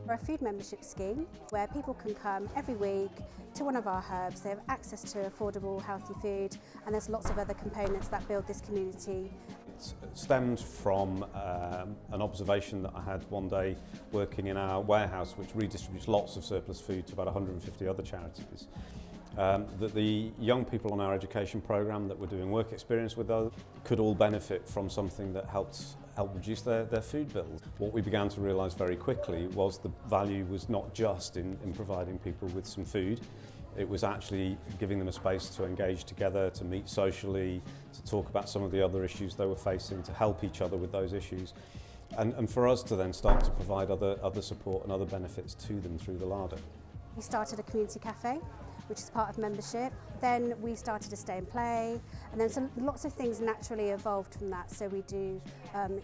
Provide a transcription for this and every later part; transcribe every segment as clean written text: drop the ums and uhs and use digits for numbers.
We're a food membership scheme where people can come every week to one of our hubs. They have access to affordable, healthy food, and there's lots of other components that build this community. It stemmed from an observation that I had one day working in our warehouse, which redistributes lots of surplus food to about 150 other charities. That the young people on our education programme that were doing work experience with us could all benefit from something that helped reduce their food bills. What we began to realise very quickly was the value was not just in providing people with some food. It was actually giving them a space to engage together, to meet socially, to talk about some of the other issues they were facing, to help each other with those issues, and for us to then start to provide other support and other benefits to them through the larder. We started a community cafe, which is part of membership. Then we started a stay and play, and then lots of things naturally evolved from that. So we do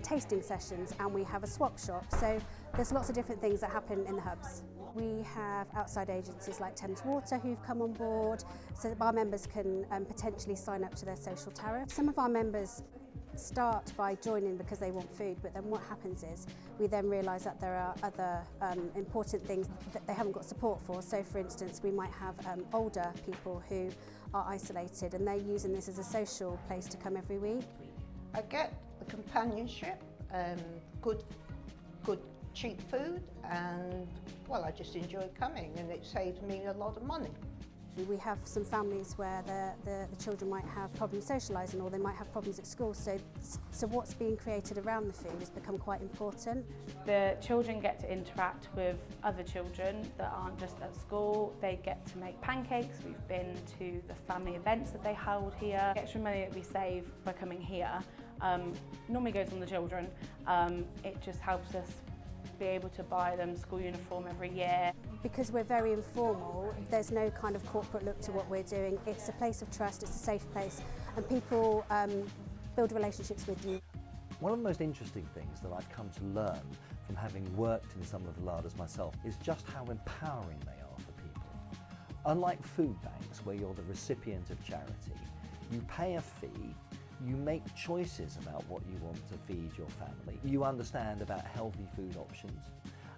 tasting sessions, and we have a swap shop. So there's lots of different things that happen in the hubs. We have outside agencies like Thames Water who've come on board, so that our members can potentially sign up to their social tariff. Some of our members start by joining because they want food, but then what happens is we then realise that there are other important things that they haven't got support for. So for instance, we might have older people who are isolated, and they're using this as a social place to come every week. I get the companionship, good cheap food, and well, I just enjoy coming, and it saves me a lot of money. We have some families where the children might have problems socialising, or they might have problems at school, so what's being created around the food has become quite important. The children get to interact with other children that aren't just at school. They get to make pancakes. We've been to the family events that they hold here. The extra money that we save by coming here normally goes on the children. It just helps us be able to buy them school uniform every year. Because we're very informal, there's no kind of corporate look to what we're doing. It's a place of trust, it's a safe place, and people build relationships with you. One of the most interesting things that I've come to learn from having worked in some of the larders myself is just how empowering they are for people. Unlike food banks, where you're the recipient of charity, you pay a fee, you make choices about what you want to feed your family. You understand about healthy food options,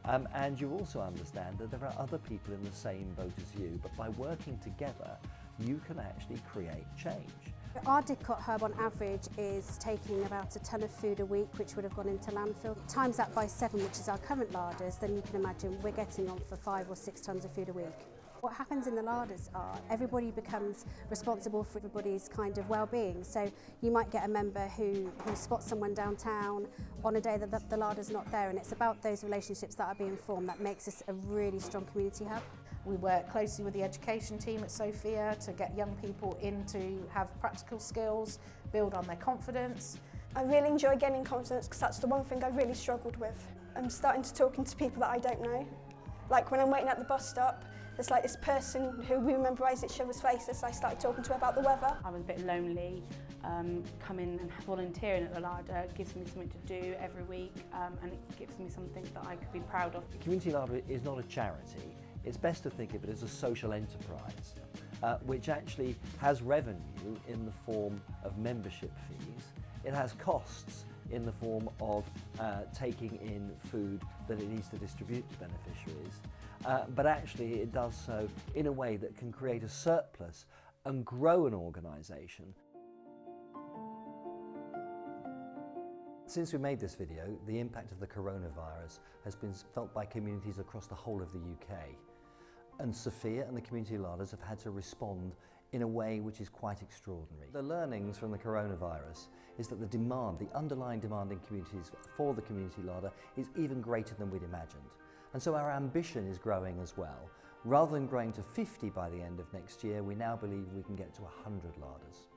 and you also understand that there are other people in the same boat as you, but by working together, you can actually create change. Our Didcot hub on average is taking about a tonne of food a week, which would have gone into landfill. Times that by 7, which is our current larders, then you can imagine we're getting on for 5 or 6 tonnes of food a week. What happens in the larders are everybody becomes responsible for everybody's kind of well-being. So you might get a member who spots someone downtown on a day that the larder's not there, and it's about those relationships that are being formed that makes us a really strong community hub. We work closely with the education team at SOFEA to get young people in to have practical skills, build on their confidence. I really enjoy gaining confidence because that's the one thing I really struggled with. I'm starting to talk to people that I don't know. Like when I'm waiting at the bus stop, there's like this person who we memorise each other's faces. I started talking to her about the weather. I was a bit lonely. Coming and volunteering at the larder gives me something to do every week, and it gives me something that I could be proud of. The Community Larder is not a charity. It's best to think of it as a social enterprise, which actually has revenue in the form of membership fees. It has costs in the form of taking in food that it needs to distribute to beneficiaries. But actually it does so in a way that can create a surplus and grow an organisation. Since we made this video, the impact of the coronavirus has been felt by communities across the whole of the UK. And SOFEA and the community larders have had to respond in a way which is quite extraordinary. The learnings from the coronavirus is that the underlying demand in communities for the community larder is even greater than we'd imagined. And so our ambition is growing as well. Rather than growing to 50 by the end of next year, we now believe we can get to 100 larders.